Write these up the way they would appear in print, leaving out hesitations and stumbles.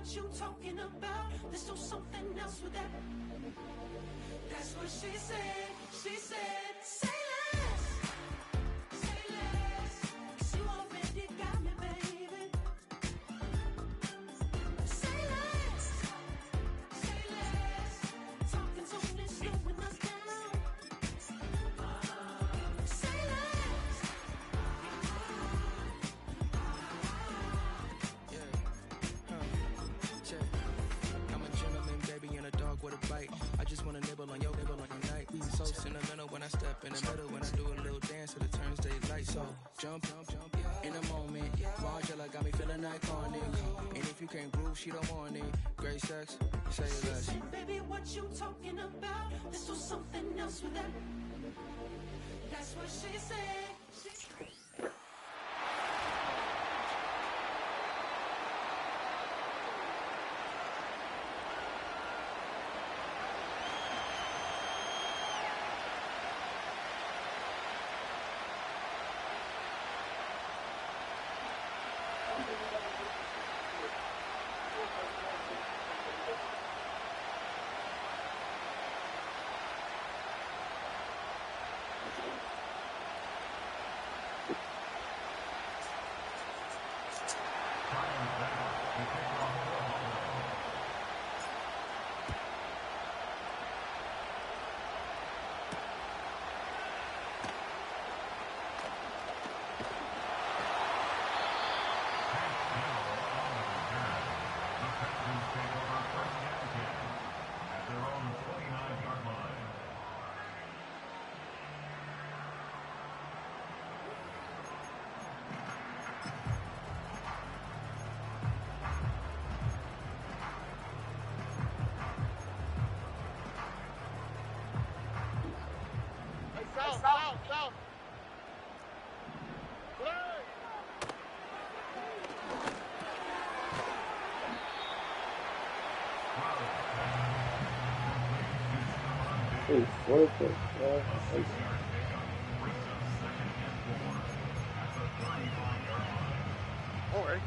what you talking about. Let's do something else with that. That's what she said. She said, say less. Say less. 'Cause you already got me, baby. Say less. Say less. Talking's only slowing us down. Say less. I'm a gentleman, baby, and a dog with a bite. I just wanna nibble on your night. So sentimental when I step in the middle. When I do a little dance till it turns daylight. So jump in a moment. Margella got me feeling iconic. And if you can't groove, she don't want it. Great sex, say less. Baby, what you talking about? Let's do something else with that. That's what she said. South. Hey, what the All right.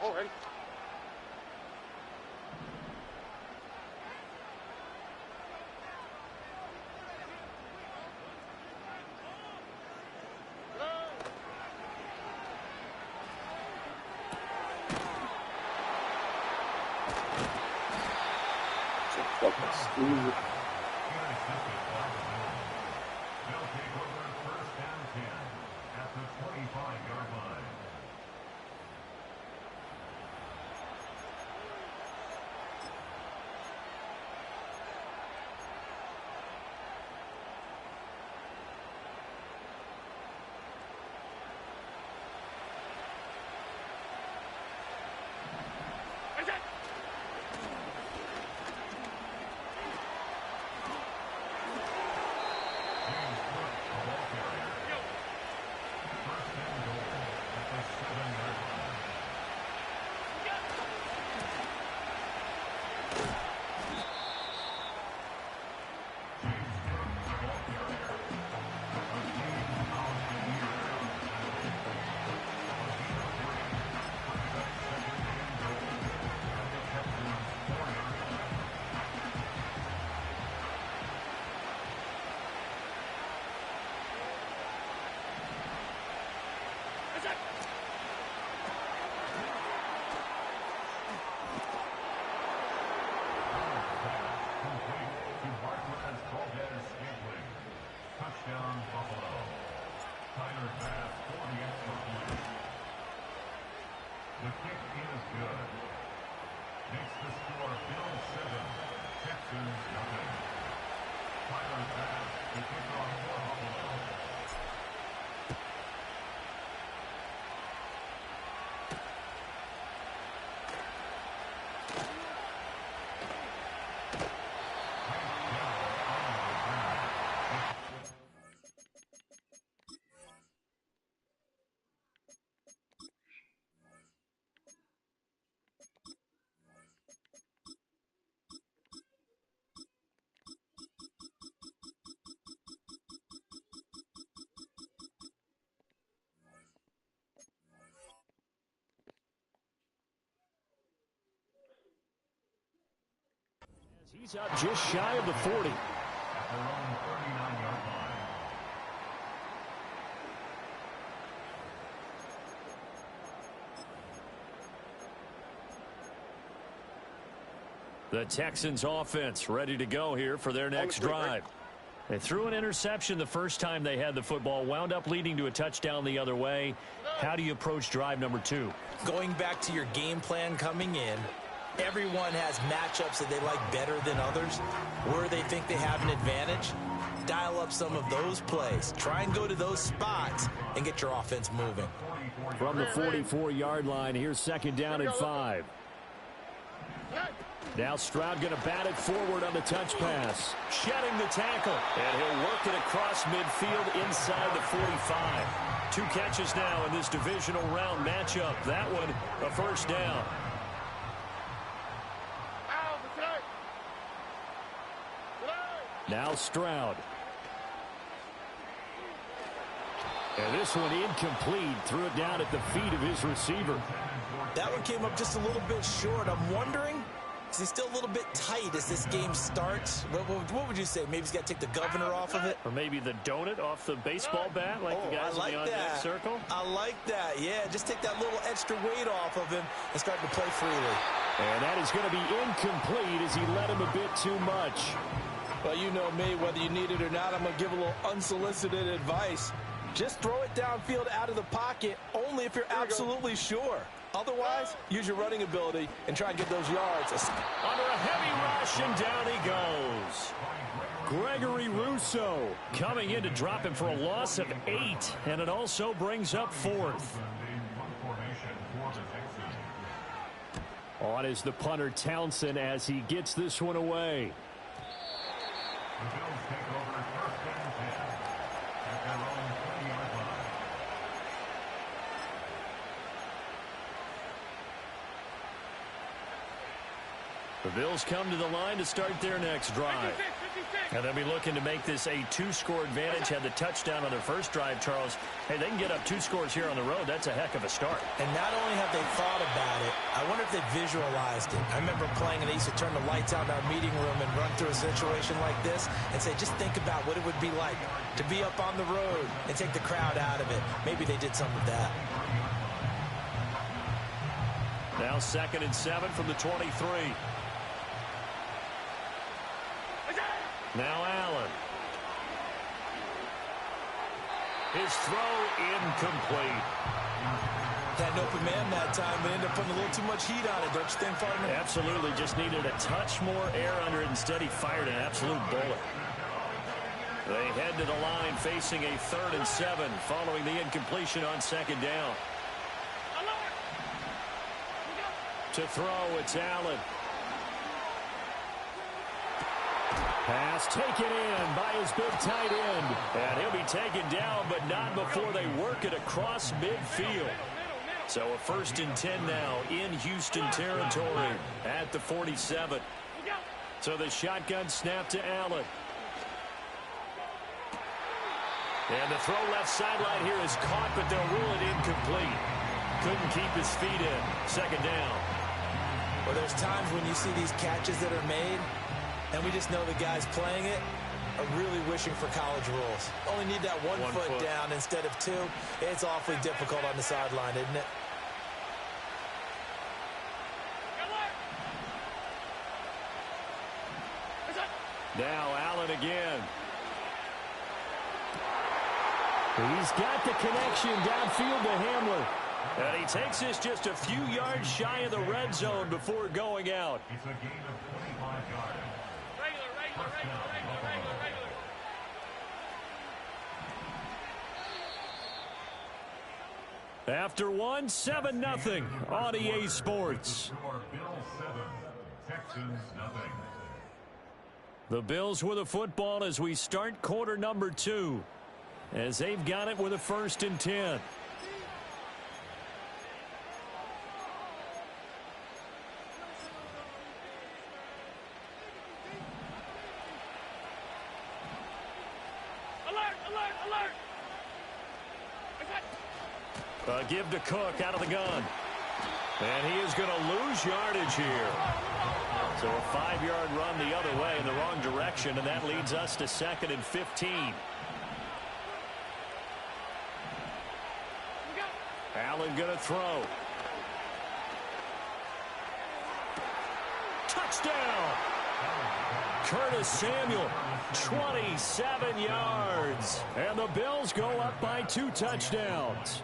All right. fucking stupid? They'll take over first and 10 at the 25-yard line. He's up just shy of the 40. At their own 39-yard line. The Texans offense ready to go here for their next drive. They threw an interception the first time they had the football, wound up leading to a touchdown the other way. How do you approach drive number 2? Going back to your game plan coming in, everyone has matchups that they like better than others. Where they think they have an advantage, dial up some of those plays. Try and go to those spots and get your offense moving. From the 44-yard line, here's second down and 5. Now Stroud going to bat it forward on the touch pass. Shedding the tackle. And he'll work it across midfield inside the 45. 2 catches now in this divisional round matchup. That one, a first down. Now Stroud. And this one incomplete. Threw it down at the feet of his receiver. That one came up just a little bit short. I'm wondering, is he still a little bit tight as this game starts? What would you say? Maybe he's got to take the governor off of it? Or maybe the donut off the baseball bat like the guys in the on-deck circle? I like that. Yeah, just take that little extra weight off of him and start to play freely. And that is going to be incomplete as he let him a bit too much. Well, you know me, whether you need it or not, I'm going to give a little unsolicited advice. Just throw it downfield out of the pocket only if you're absolutely sure. Otherwise, use your running ability and try and get those yards. Under a heavy rush, and down he goes. Gregory Rousseau coming in to drop him for a loss of 8, and it also brings up 4th. On is the punter Townsend as he gets this one away. The Bills take over first and 10 at their own 20-yard line. The Bills come to the line to start their next drive. And they'll be looking to make this a 2-score advantage. Had the touchdown on their first drive, Charles. Hey, they can get up 2 scores here on the road. That's a heck of a start. And not only have they thought about it, I wonder if they visualized it. I remember playing, and they used to turn the lights out in our meeting room and run through a situation like this and say, just think about what it would be like to be up on the road and take the crowd out of it. Maybe they did some of that. Now 2nd and 7 from the 23. Now Allen. His throw incomplete. Had an open man that time, but ended up putting a little too much heat on it, don't you think, partner? Absolutely. Just needed a touch more air under it. Instead, he fired an absolute bullet. They head to the line facing a 3rd and 7 following the incompletion on 2nd down. To throw, it's Allen. Pass taken in by his big tight end. And he'll be taken down, but not before they work it across midfield. So a 1st and 10 now in Houston territory at the 47. So the shotgun snap to Allen. And the throw left sideline here is caught, but they'll rule it incomplete. Couldn't keep his feet in. 2nd down. Well, there's times when you see these catches that are made, and we just know the guys playing it are really wishing for college rules. Only need that one foot down instead of 2. It's awfully difficult on the sideline, isn't it? Now Allen again. He's got the connection downfield to Hamler. And he takes this just a few yards shy of the red zone before going out. It's a gain of 25 yards. After 1, 7-0 on EA Sports. Bills 7, Texans nothing. The Bills with the football as we start quarter number 2. As they've got it with a 1st and 10. Give to Cook out of the gun. And he is going to lose yardage here. So a 5-yard run the other way in the wrong direction, and that leads us to 2nd and 15. Allen going to throw. Touchdown! Curtis Samuel, 27 yards. And the Bills go up by 2 touchdowns.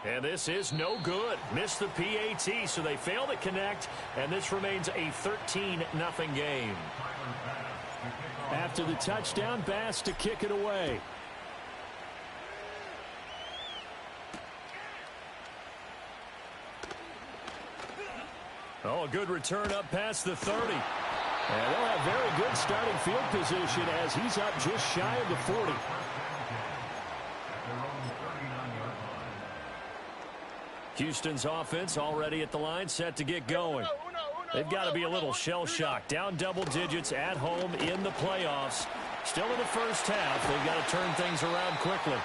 And this is no good. Missed the PAT, so they fail to connect, and this remains a 13-0 game. After the touchdown, Bass to kick it away. Oh, a good return up past the 30. And they'll have very good starting field position as he's up just shy of the 40. Houston's offense already at the line, set to get going. They've got to be a little shell-shocked. Down double digits at home in the playoffs. Still in the first half. They've got to turn things around quickly.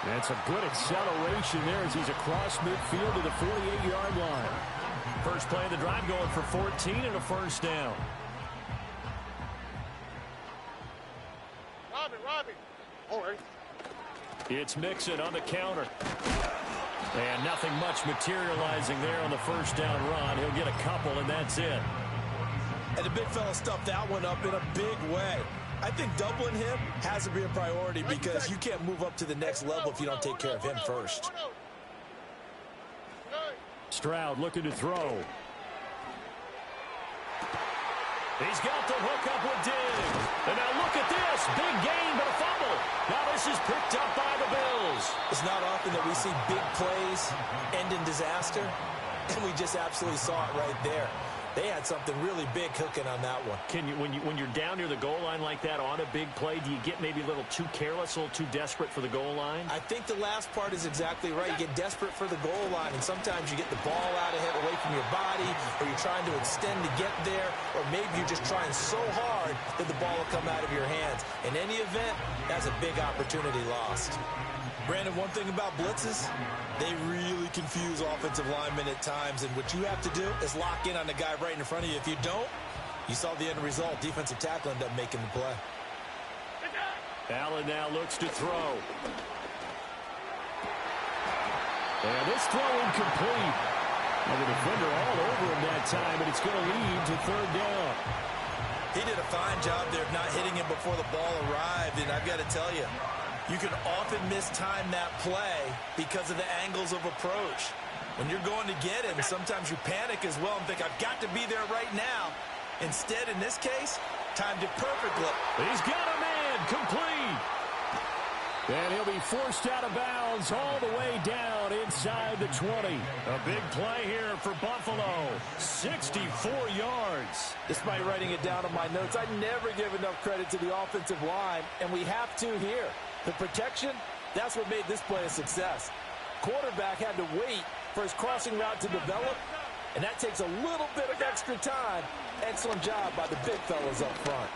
That's a good acceleration there as he's across midfield to the 48-yard line. First play of the drive going for 14 and a first down. Robbie. All right. It's Mixon on the counter. And nothing much materializing there on the first down run. He'll get a couple, and that's it. And the big fella stuffed that one up in a big way. I think doubling him has to be a priority because you can't move up to the next level if you don't take care of him first. Stroud looking to throw. He's got the hook up with Diggs. And now look at this. Big gain, but a fumble. Now this is picked up by the Bills. It's not often that we see big plays end in disaster, and we just absolutely saw it right there. They had something really big cooking on that one. Can you, when you're down near the goal line like that on a big play, do you get maybe a little too careless, a little too desperate for the goal line? I think the last part is exactly right. You get desperate for the goal line, and sometimes you get the ball out of it away from your body, or you're trying to extend to get there, or maybe you're just trying so hard that the ball will come out of your hands. In any event, that's a big opportunity lost. Brandon, one thing about blitzes, they really confuse offensive linemen at times, and what you have to do is lock in on the guy right in front of you. If you don't, you saw the end result. Defensive tackle ended up making the play. Allen now looks to throw. And this throw incomplete. And the defender all over him that time, and it's going to lead to third down. He did a fine job there of not hitting him before the ball arrived, and I've got to tell you, you can often mistime that play because of the angles of approach. When you're going to get him, sometimes you panic as well and think, I've got to be there right now. Instead, in this case, timed it perfectly. He's got a man, complete. And he'll be forced out of bounds all the way down inside the 20. A big play here for Buffalo. 64 yards. Despite writing it down on my notes, I never give enough credit to the offensive line, and we have to here. The protection, that's what made this play a success. Quarterback had to wait for his crossing route to develop, and that takes a little bit of extra time. Excellent job by the big fellas up front.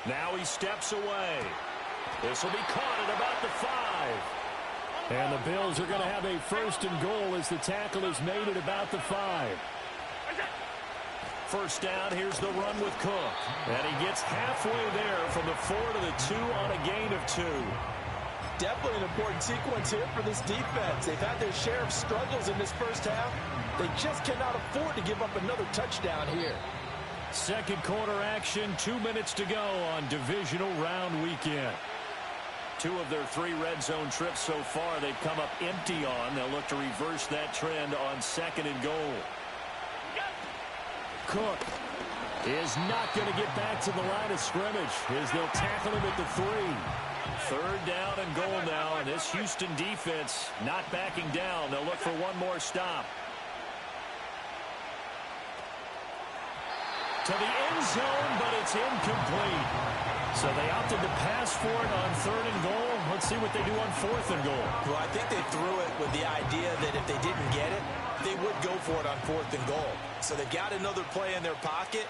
Now he steps away. This will be caught at about the 5. And the Bills are going to have a first and goal as the tackle is made at about the 5. First down, here's the run with Cook. And he gets halfway there from the 4 to the 2 on a gain of 2. Definitely an important sequence here for this defense. They've had their share of struggles in this first half. They just cannot afford to give up another touchdown here. Second quarter action, 2 minutes to go on divisional round weekend. 2 of their 3 red zone trips so far they've come up empty on. They'll look to reverse that trend on second and goal. Cook is not going to get back to the line of scrimmage as they'll tackle him at the 3. Third down and goal now, and this Houston defense not backing down. They'll look for one more stop. To the end zone, but it's incomplete. So they opted to pass for it on third and goal. Let's see what they do on fourth and goal. Well, I think they threw it with the idea that if they didn't get it, they would go for it on fourth and goal. So they've got another play in their pocket.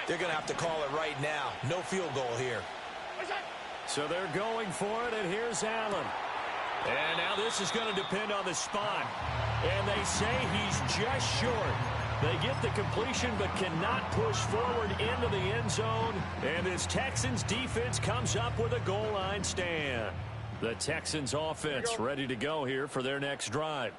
They're going to have to call it right now. No field goal here. So they're going for it, and here's Allen. And now this is going to depend on the spot. and they say he's just short. They get the completion but cannot push forward into the end zone, and this Texans defense comes up with a goal line stand. The Texans offense ready to go here for their next drive.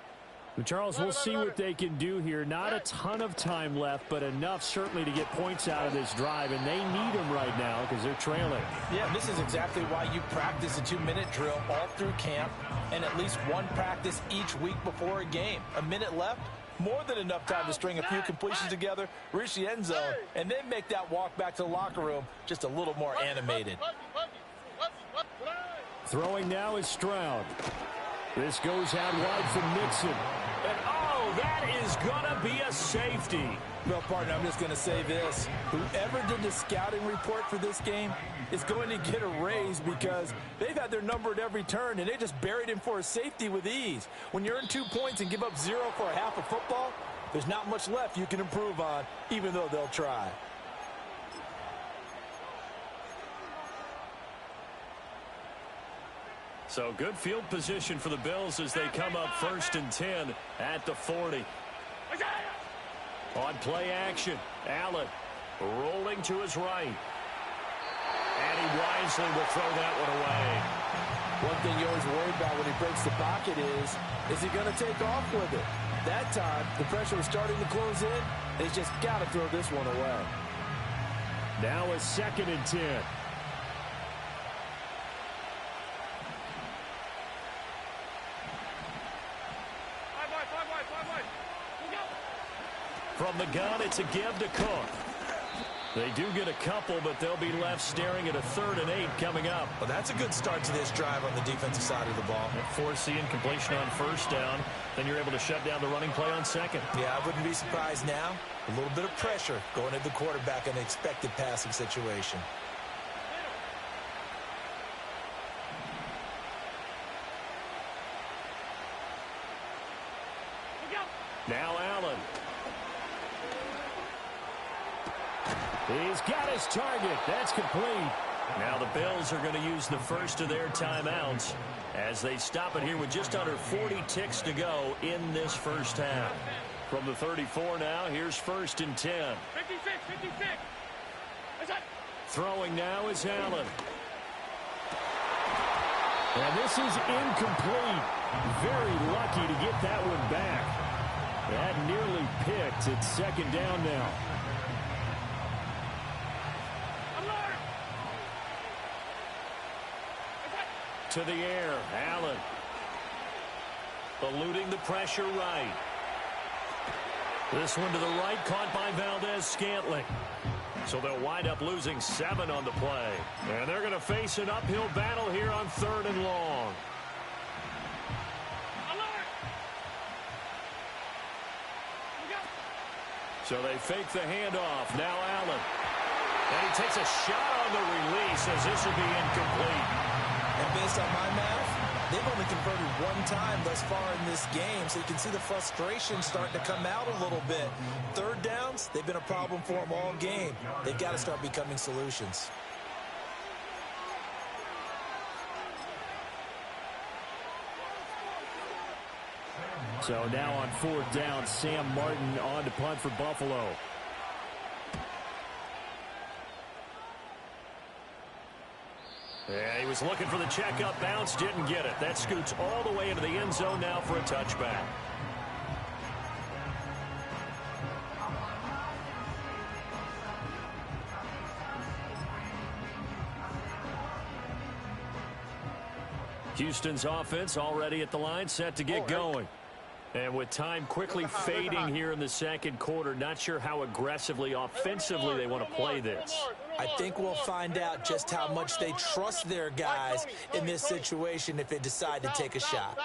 Charles, we'll see what they can do here. Not a ton of time left, but enough certainly to get points out of this drive, and they need them right now because they're trailing. Yeah, this is exactly why you practice a 2-minute drill all through camp and at least one practice each week before a game. A minute left, more than enough time to string a few completions together, reach the end zone, and then make that walk back to the locker room just a little more animated. Throwing now is Stroud. This goes out wide from Mixon. And, oh, that is going to be a safety. Well, partner, I'm just going to say this. Whoever did the scouting report for this game is going to get a raise because they've had their number at every turn, and they just buried him for a safety with ease. When you earn 2 points and give up 0 for a half of football, there's not much left you can improve on, even though they'll try. So good field position for the Bills as they come up 1st and 10 at the 40. On play action, Allen rolling to his right. And he wisely will throw that one away. One thing you always worry about when he breaks the pocket is he going to take off with it? That time, the pressure was starting to close in, and he's just got to throw this one away. Now a 2nd and 10. From the gun, it's a give to Cook. They do get a couple, but they'll be left staring at a 3rd and 8 coming up. Well, that's a good start to this drive on the defensive side of the ball. Forcing completion on 1st down. Then you're able to shut down the running play on 2nd. Yeah, I wouldn't be surprised now. A little bit of pressure going at the quarterback in an expected passing situation. Now Allen. He's got his target. That's complete. Now the Bills are going to use the first of their timeouts as they stop it here with just under 40 ticks to go in this first half. From the 34 now, here's 1st and 10. 56. Throwing now is Allen. And this is incomplete. Very lucky to get that one back. That nearly picked. It's 2nd down now. To the air, Allen. Eluding the pressure right. This one to the right, caught by Valdez-Scantling. So they'll wind up losing 7 on the play. And they're going to face an uphill battle here on 3rd and long. So they fake the handoff. Now Allen. And he takes a shot on the release as this will be incomplete. And based on my math, they've only converted 1 time thus far in this game, so you can see the frustration starting to come out a little bit. 3rd downs, they've been a problem for them all game. They've got to start becoming solutions. So now on 4th down, Sam Martin on to punt for Buffalo. Yeah, he was looking for the checkup bounce, didn't get it. That scoots all the way into the end zone now for a touchback. Houston's offense already at the line, set to get going. And with time quickly fading here in the 2nd quarter, not sure how aggressively, offensively they want to play this. I think we'll find out just how much they trust their guys in this situation if they decide to take a shot.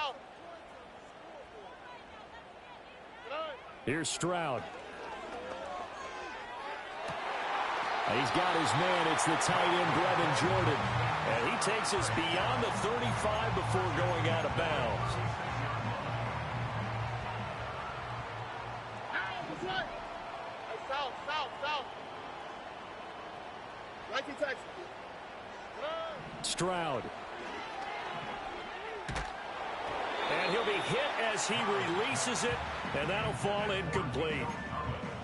Here's Stroud. He's got his man. It's the tight end, Brevin Jordan. And he takes us beyond the 35 before going out of bounds. Stroud. And he'll be hit as he releases it, and that'll fall incomplete.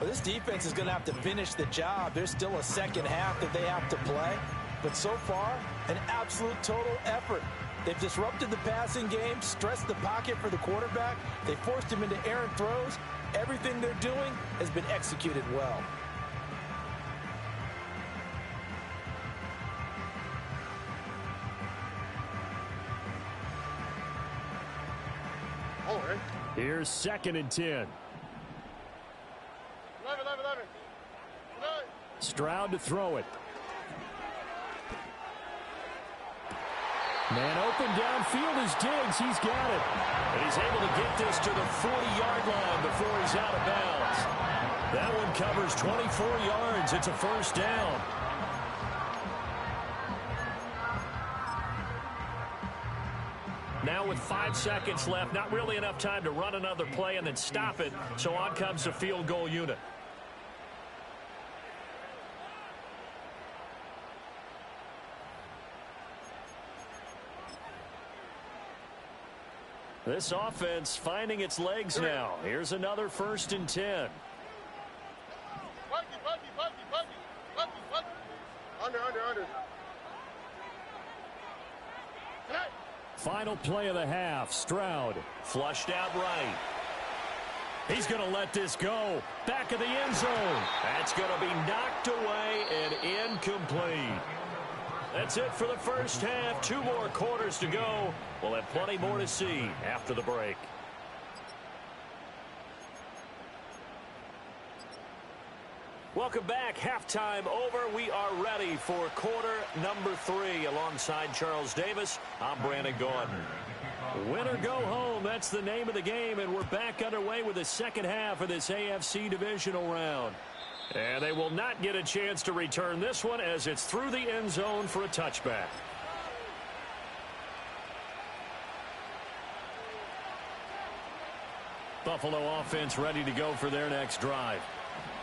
Well, this defense is going to have to finish the job. There's still a second half that they have to play. But so far, an absolute total effort. They've disrupted the passing game, stressed the pocket for the quarterback. They forced him into errant throws. Everything they're doing has been executed well. Here's 2nd and 10. Stroud to throw it. Man open downfield is Diggs. He's got it. And he's able to get this to the 40-yard line before he's out of bounds. That one covers 24 yards. It's a first down. Now with 5 seconds left, not really enough time to run another play and then stop it. So on comes the field goal unit. This offense finding its legs now. Here's another 1st and 10. Under. Final play of the half. Stroud. Flushed out right. He's going to let this go. Back of the end zone. That's going to be knocked away and incomplete. That's it for the first half. 2 more quarters to go. We'll have plenty more to see after the break. Welcome back. Halftime over. We are ready for quarter number 3. Alongside Charles Davis, I'm Brandon Gaudin. Win or go home, that's the name of the game, and we're back underway with the second half of this AFC divisional round. And they will not get a chance to return this one as it's through the end zone for a touchback. Buffalo offense ready to go for their next drive.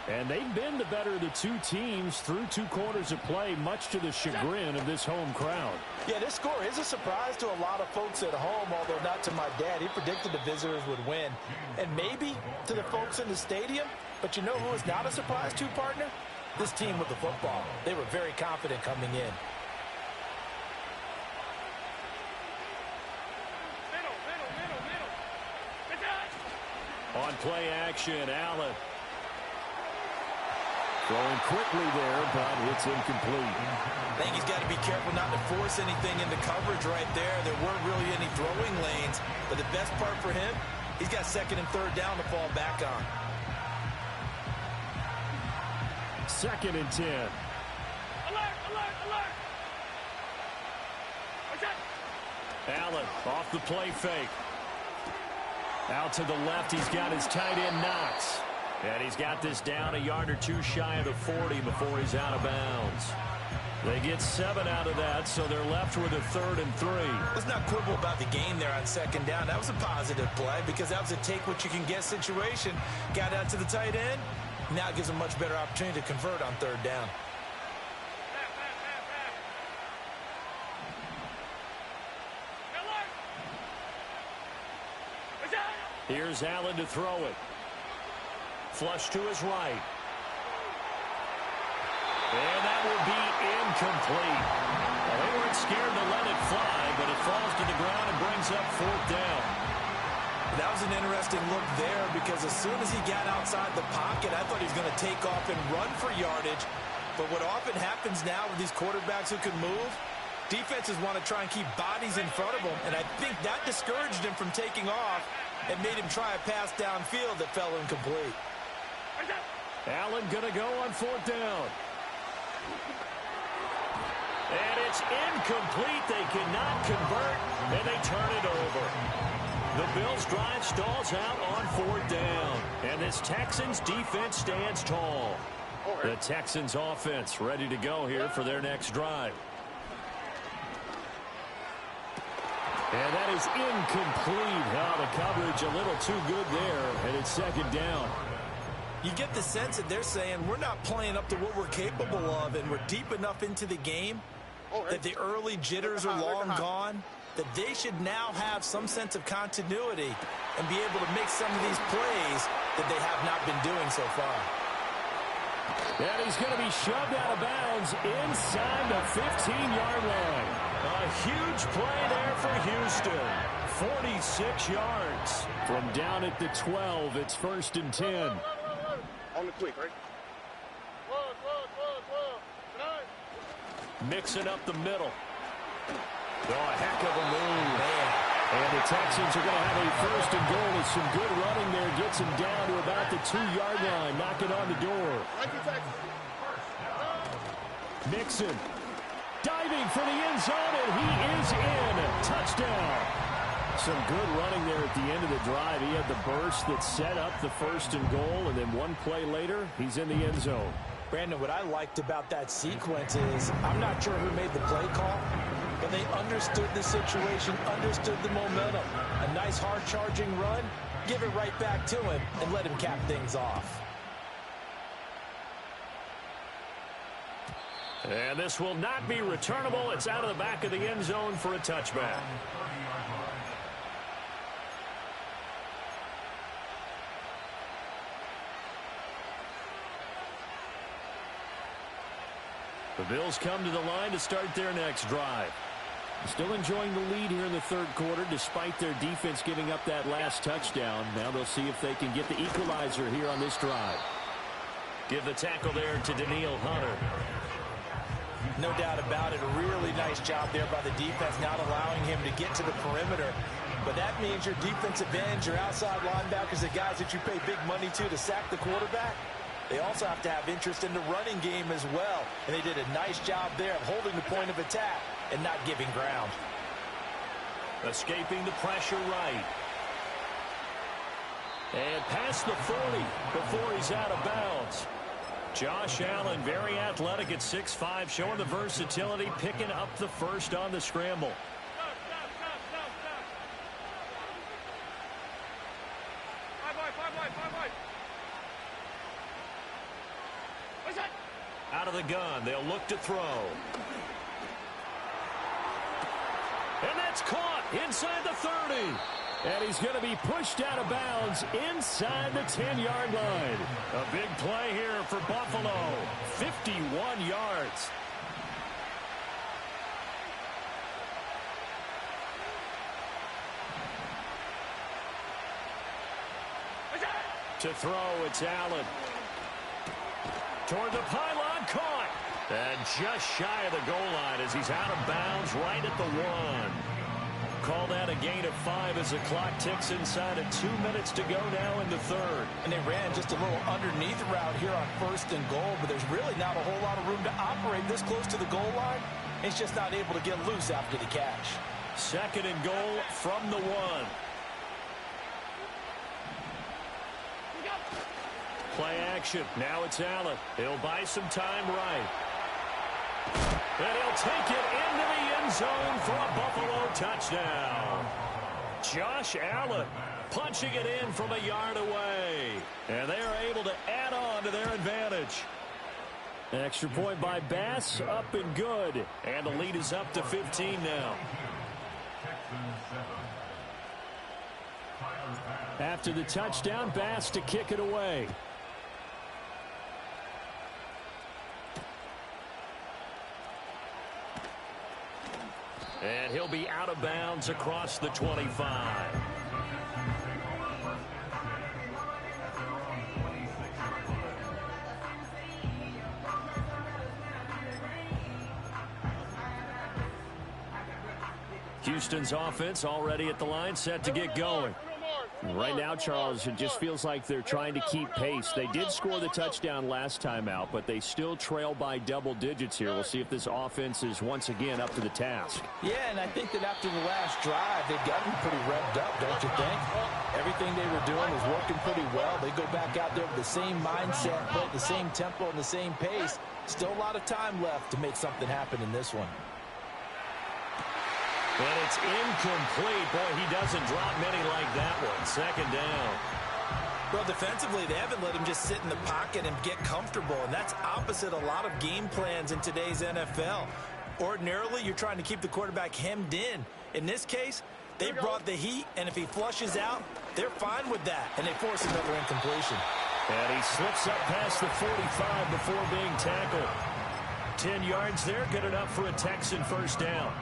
And they've been the better of the 2 teams through 2 quarters of play, much to the chagrin of this home crowd. Yeah, this score is a surprise to a lot of folks at home, although not to my dad. He predicted the visitors would win. And maybe to the folks in the stadium. But you know who is not a surprise to, partner? This team with the football. They were very confident coming in. On play action, Allen. Throwing quickly there, but it's incomplete. I think he's got to be careful not to force anything into coverage right there. There weren't really any throwing lanes. But the best part for him, he's got 2nd and 3rd down to fall back on. 2nd and 10. Alert! Allen off the play fake. Out to the left, he's got his tight end Knox. And he's got this down a yard or 2 shy of the 40 before he's out of bounds. They get 7 out of that, so they're left with a 3rd and 3. Let's not quibble about the gain there on 2nd down. That was a positive play because that was a take-what-you-can-get situation. Got out to the tight end. Now it gives them a much better opportunity to convert on 3rd down. Here's Allen to throw it. Flush to his right. And that will be incomplete. Well, they weren't scared to let it fly, but it falls to the ground and brings up 4th down. That was an interesting look there because as soon as he got outside the pocket, I thought he was going to take off and run for yardage. But what often happens now with these quarterbacks who can move, defenses want to try and keep bodies in front of them, and I think that discouraged him from taking off and made him try a pass downfield that fell incomplete. Allen going to go on 4th down. And it's incomplete. They cannot convert, and they turn it over. The Bills' drive stalls out on 4th down. And this Texans defense stands tall. The Texans offense ready to go here for their next drive. And that is incomplete. The coverage a little too good there, and it's 2nd down. You get the sense that they're saying we're not playing up to what we're capable of, and we're deep enough into the game that the early jitters are long gone. that they should now have some sense of continuity and be able to make some of these plays that they have not been doing so far. And he's going to be shoved out of bounds inside the 15-yard line. A huge play there for Houston. 46 yards. From down at the 12, it's 1st and 10. On the quick, right? Mixing up the middle. Oh, a heck of a move. Man. And the Texans are going to have a 1st and goal with some good running there. Gets him down to about the 2-yard line, knocking on the door. Mixon diving for the end zone, and he is in. Touchdown. Some good running there at the end of the drive. He had the burst that set up the 1st and goal, and then one play later, he's in the end zone. Brandon, what I liked about that sequence is I'm not sure who made the play call, but they understood the situation, understood the momentum. A nice hard-charging run, give it right back to him, and let him cap things off. And this will not be returnable. It's out of the back of the end zone for a touchback. The Bills come to the line to start their next drive. Still enjoying the lead here in the 3rd quarter despite their defense giving up that last touchdown. Now they'll see if they can get the equalizer here on this drive. Give the tackle there to Danielle Hunter. No doubt about it. A really nice job there by the defense, not allowing him to get to the perimeter. But that means your defensive ends, your outside linebackers, the guys that you pay big money to sack the quarterback, they also have to have interest in the running game as well. And they did a nice job there of holding the point of attack and not giving ground. Escaping the pressure right. And past the 40 before he's out of bounds. Josh Allen, very athletic at 6'5", showing the versatility, picking up the 1st on the scramble. Out of the gun, they'll look to throw. And that's caught inside the 30. And he's going to be pushed out of bounds inside the 10-yard line. A big play here for Buffalo. 51 yards. To throw, it's Allen. Toward the pylon, caught. And just shy of the goal line as he's out of bounds right at the 1. Call that a gain of 5 as the clock ticks inside of 2 minutes to go now in the 3rd. And they ran just a little underneath route here on 1st and goal, but there's really not a whole lot of room to operate this close to the goal line. He's just not able to get loose after the catch. 2nd and goal from the 1. Play action. Now it's Allen. He'll buy some time right. And he'll take it into the end zone for a Buffalo touchdown. Josh Allen punching it in from a yard away. And they are able to add on to their advantage. An extra point by Bass, up and good. And the lead is up to 15 now. After the touchdown, Bass to kick it away. And he'll be out of bounds across the 25. Houston's offense already at the line, set to get going. Right now, Charles, it just feels like they're trying to keep pace. They did score the touchdown last time out, but they still trail by double digits here. We'll see if this offense is once again up to the task. Yeah, and I think that after the last drive, they've gotten pretty revved up, don't you think? Everything they were doing was working pretty well. They go back out there with the same mindset, play at the same tempo and the same pace. Still a lot of time left to make something happen in this one. And it's incomplete. Boy, he doesn't drop many like that one. 2nd down. Well, defensively, they haven't let him just sit in the pocket and get comfortable, and that's opposite a lot of game plans in today's NFL. Ordinarily, you're trying to keep the quarterback hemmed in. In this case, they brought the heat, and if he flushes out, they're fine with that, and they force another incompletion. And he slips up past the 45 before being tackled. 10 yards there, good enough for a Texan first down.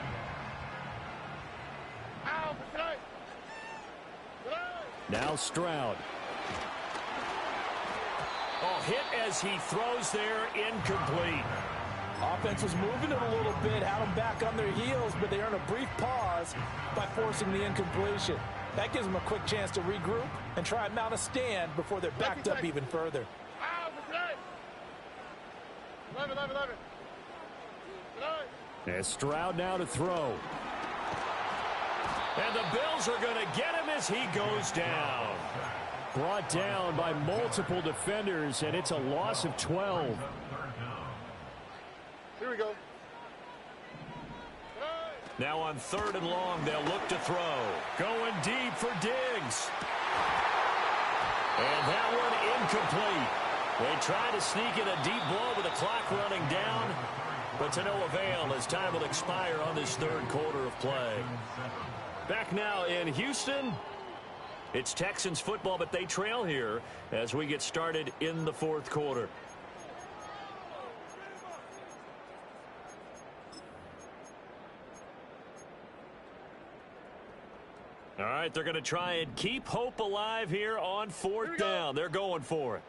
Now Stroud. Oh, hit as he throws there, incomplete. Offense was moving it a little bit, had them back on their heels, but they earned a brief pause by forcing the incompletion. That gives them a quick chance to regroup and try and mount a stand before they're backed up even further. And Stroud now to throw. And the Bills are going to get him as he goes down. Brought down by multiple defenders, and it's a loss of 12. Here we go. Now on 3rd and long, they'll look to throw. Going deep for Diggs. And that one incomplete. They try to sneak in a deep blow with the clock running down, but to no avail as time will expire on this 3rd quarter of play. Back now in Houston, it's Texans football, but they trail here as we get started in the 4th quarter. All right, they're going to try and keep hope alive here on 4th down. They're going for it.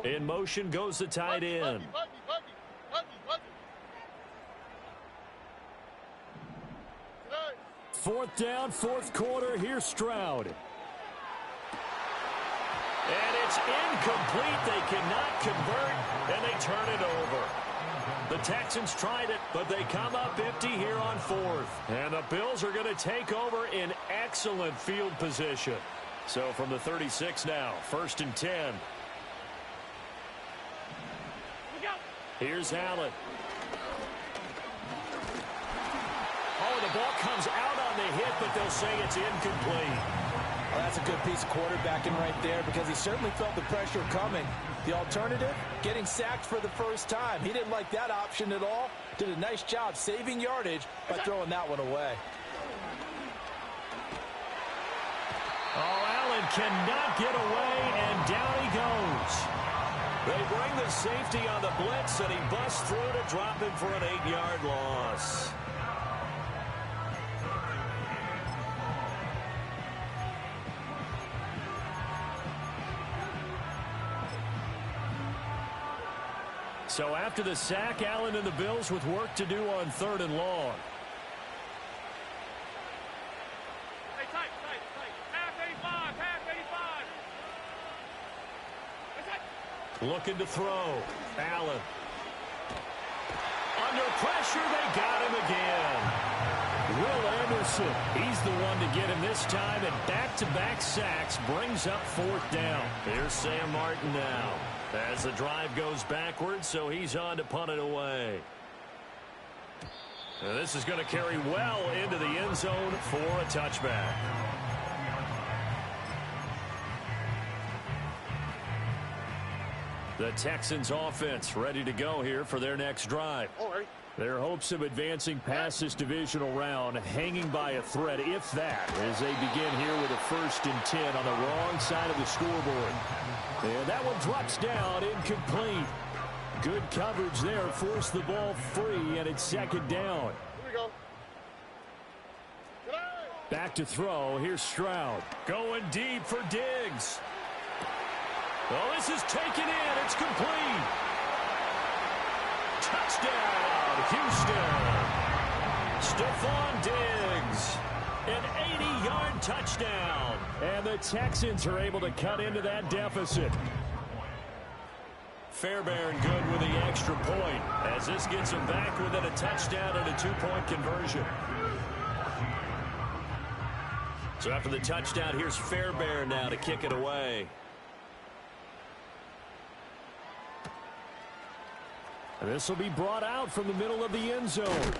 In motion goes the tight end. Fourth down, 4th quarter. Here's Stroud. And it's incomplete. They cannot convert, and they turn it over. The Texans tried it, but they come up empty here on 4th. And the Bills are going to take over in excellent field position. So from the 36 now, 1st and 10. Here's Allen. Oh, the ball comes out on the hit, but they'll say it's incomplete. Well, that's a good piece of quarterbacking right there because he certainly felt the pressure coming. The alternative, getting sacked for the first time. He didn't like that option at all. Did a nice job saving yardage by throwing that one away. Oh, Allen cannot get away, and down he goes. They bring the safety on the blitz, and he busts through to drop him for an 8-yard loss. So after the sack, Allen and the Bills with work to do on 3rd and long. Hey, tight. Half 85. Looking to throw. Allen. Under pressure, they got him again. Will Anderson, he's the one to get him this time, and back-to-back sacks brings up 4th down. Here's Sam Martin now. As the drive goes backwards, so he's on to punt it away. And this is going to carry well into the end zone for a touchback. The Texans offense ready to go here for their next drive. All right. Their hopes of advancing past this divisional round hanging by a thread, if that, as they begin here with a 1st and 10 on the wrong side of the scoreboard. And that one drops down, incomplete. Good coverage there, forced the ball free, and it's 2nd down. Here we go. Back to throw, here's Stroud. Going deep for Diggs. Oh, this is taken in. It's complete. Touchdown, Houston. Stephon Diggs. An 80-yard touchdown. And the Texans are able to cut into that deficit. Fairbairn good with the extra point as this gets him back within a touchdown and a 2-point conversion. So after the touchdown, here's Fairbairn now to kick it away. And this will be brought out from the middle of the end zone.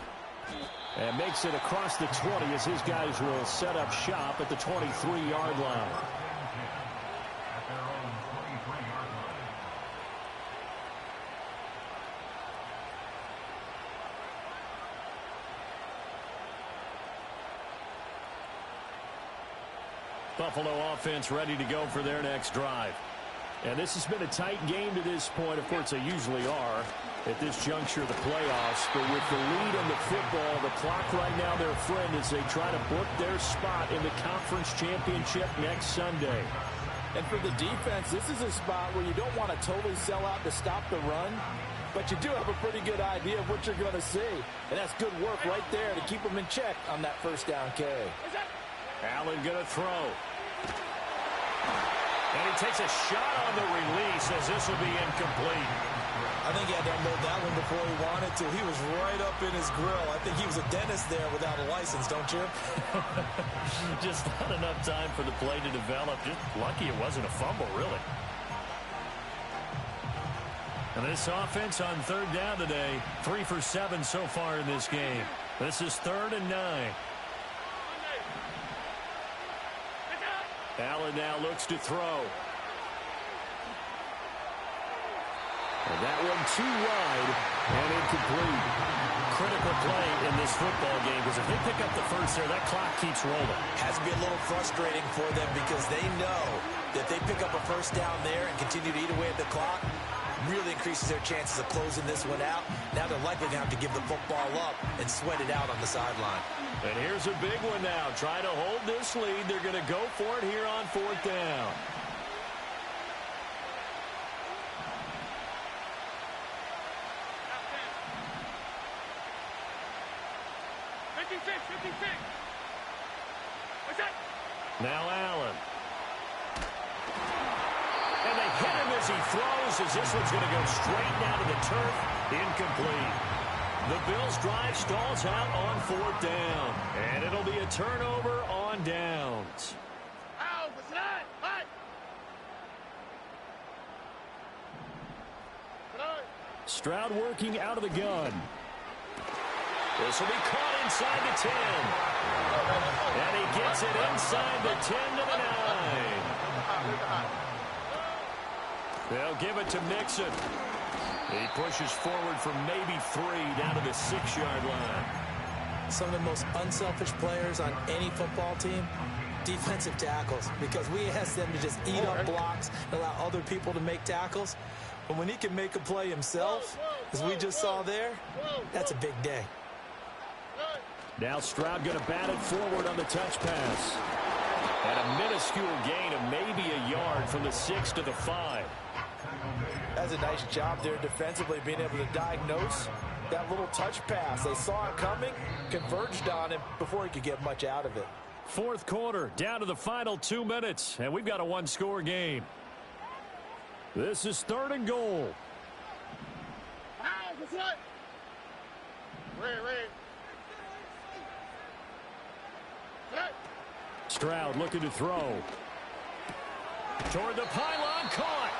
And makes it across the 20 as his guys will set up shop at the 23-yard line. Buffalo offense ready to go for their next drive. And this has been a tight game to this point. Of course, they usually are at this juncture of the playoffs. But with the lead in the football, the clock right now their friend as they try to book their spot in the conference championship next Sunday. And for the defense, this is a spot where you don't want to totally sell out to stop the run, but you do have a pretty good idea of what you're going to see. And that's good work right there to keep them in check on that first down carry. Allen going to throw. And he takes a shot on the release as this will be incomplete. I think he had to unload that one before he wanted to. He was right up in his grill. I think he was a dentist there without a license, don't you? Just not enough time for the play to develop. Just lucky it wasn't a fumble, really. And this offense on third down today, 3 for 7 so far in this game. This is 3rd and 9. Allen now looks to throw. And that one too wide and incomplete. Critical play in this football game because if they pick up the first there, that clock keeps rolling. Has to be a little frustrating for them because they know that they pick up a first down there and continue to eat away at the clock, really increases their chances of closing this one out. Now they're likely going to have to give the football up and sweat it out on the sideline. And here's a big one now. Try to hold this lead. They're going to go for it here on 4th down. Now Allen. And they hit him as he throws as this one's going to go straight down to the turf. Incomplete. The Bills' drive stalls out on 4th down. And it'll be a turnover on downs. Stroud working out of the gun. This will be caught inside the 10. And he gets it inside the 10 to the 9. They'll give it to Mixon. He pushes forward for maybe 3 down to the 6-yard line. Some of the most unselfish players on any football team, defensive tackles, because we ask them to just eat up blocks and allow other people to make tackles. But when he can make a play himself, as we just saw there, that's a big day. Now Stroud going to bat it forward on the touch pass. And a minuscule gain of maybe a yard from the 6 to the 5. That's a nice job there defensively, being able to diagnose that little touch pass. They saw it coming, converged on him before he could get much out of it. 4th quarter, down to the final 2 minutes, and we've got a 1-score game. This is 3rd and goal. Stroud looking to throw. Toward the pylon, caught.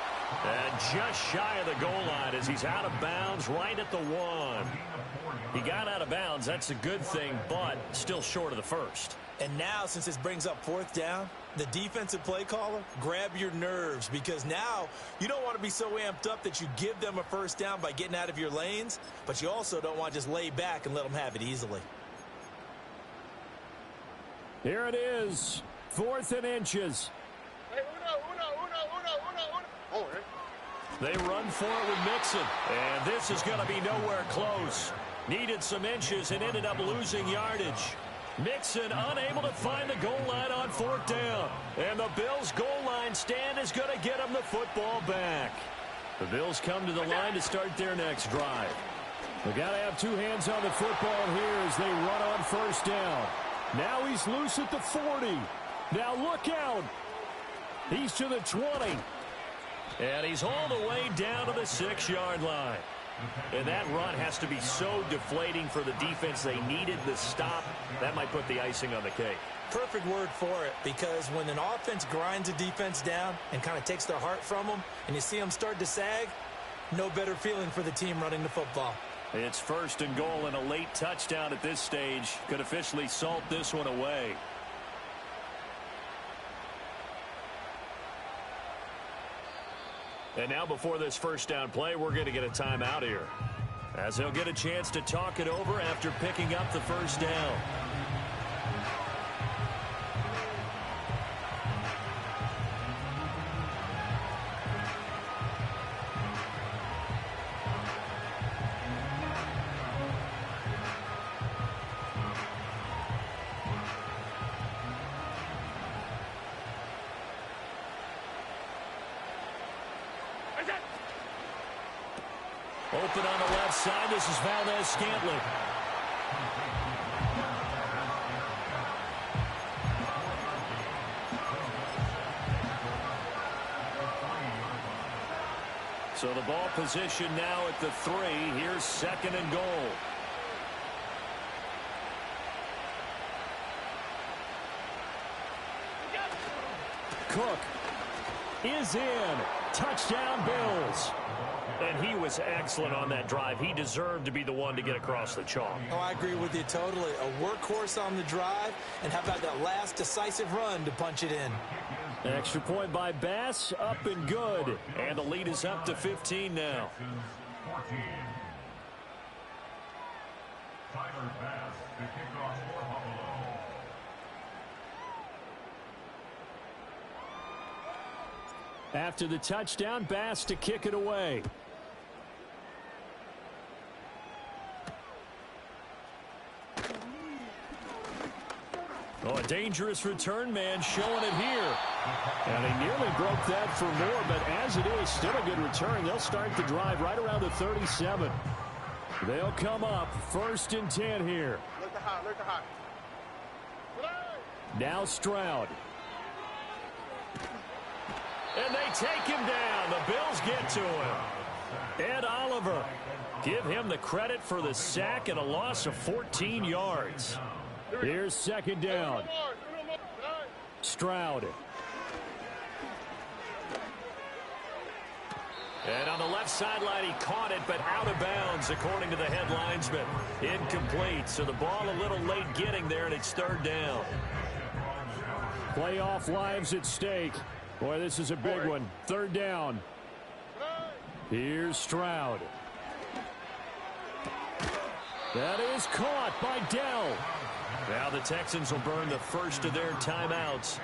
And just shy of the goal line as he's out of bounds right at the 1. He got out of bounds. That's a good thing, but still short of the first. And now, since this brings up 4th down, the defensive play caller, grab your nerves, because now you don't want to be so amped up that you give them a first down by getting out of your lanes, but you also don't want to just lay back and let them have it easily. Here it is, 4th and inches. They run for it with Mixon, and this is going to be nowhere close. Needed some inches and ended up losing yardage. Mixon unable to find the goal line on 4th down. And the Bills' goal line stand is going to get them the football back. The Bills come to the line to start their next drive. They've got to have 2 hands on the football here as they run on 1st down. Now he's loose at the 40. Now look out. He's to the 20. And he's all the way down to the 6-yard line. And that run has to be so deflating for the defense. They needed the stop. That might put the icing on the cake. Perfect word for it, because when an offense grinds a defense down and kind of takes their heart from them, and you see them start to sag, no better feeling for the team running the football. It's 1st and goal, and a late touchdown at this stage could officially salt this one away. And now before this first down play, we're going to get a timeout here, as they'll get a chance to talk it over after picking up the first down. Open on the left side. This is Valdez-Scantling. So the ball position now at the 3. Here's 2nd and goal. Cook is in. Touchdown, Bills. And he was excellent on that drive. He deserved to be the one to get across the chalk. Oh, I agree with you totally. A workhorse on the drive, and how about that last decisive run to punch it in? Extra point by Bass, up and good. And the lead is up to 15 now. Tyler Bass to kick off for Buffalo. After the touchdown, Bass to kick it away. Oh, a dangerous return man showing it here. And he nearly broke that for more, but as it is, still a good return. They'll start the drive right around the 37. They'll come up 1st and 10 here. Now Stroud. And they take him down. The Bills get to him. Ed Oliver. Give him the credit for the sack and a loss of 14 yards. Here's 2nd down. Stroud. And on the left sideline, he caught it, but out of bounds, according to the head linesman. Incomplete, so the ball a little late getting there, and it's 3rd down. Playoff lives at stake. Boy, this is a big one. 3rd down. Here's Stroud. That is caught by Dell. Now the Texans will burn the first of their timeouts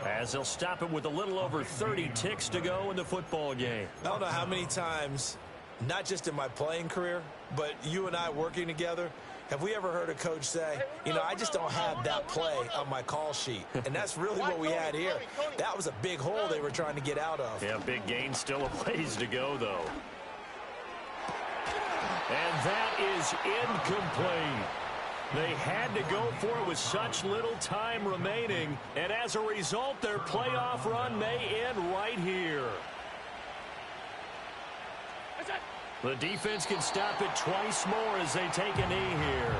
as they'll stop it with a little over 30 ticks to go in the football game. I don't know how many times, not just in my playing career, but you and I working together, have we ever heard a coach say, you know, I just don't have that play on my call sheet. And that's really what we had here. That was a big hole they were trying to get out of. Yeah, big gain, still a ways to go, though. And that is incomplete. They had to go for it with such little time remaining, and as a result, their playoff run may end right here. The defense can stop it twice more as they take a knee here.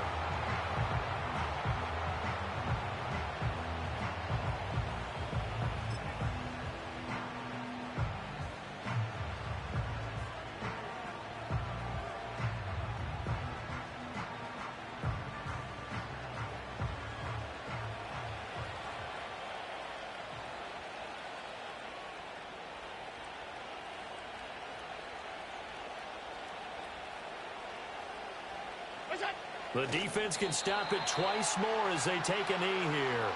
The defense can stop it twice more as they take a knee here.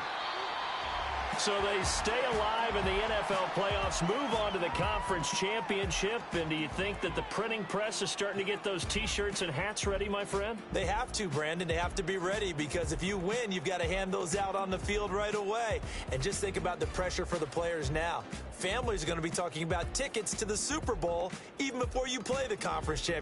So they stay alive in the NFL playoffs, move on to the conference championship. And do you think that the printing press is starting to get those T-shirts and hats ready, my friend? They have to, Brandon. They have to be ready because if you win, you've got to hand those out on the field right away. And just think about the pressure for the players now. Families are going to be talking about tickets to the Super Bowl even before you play the conference championship.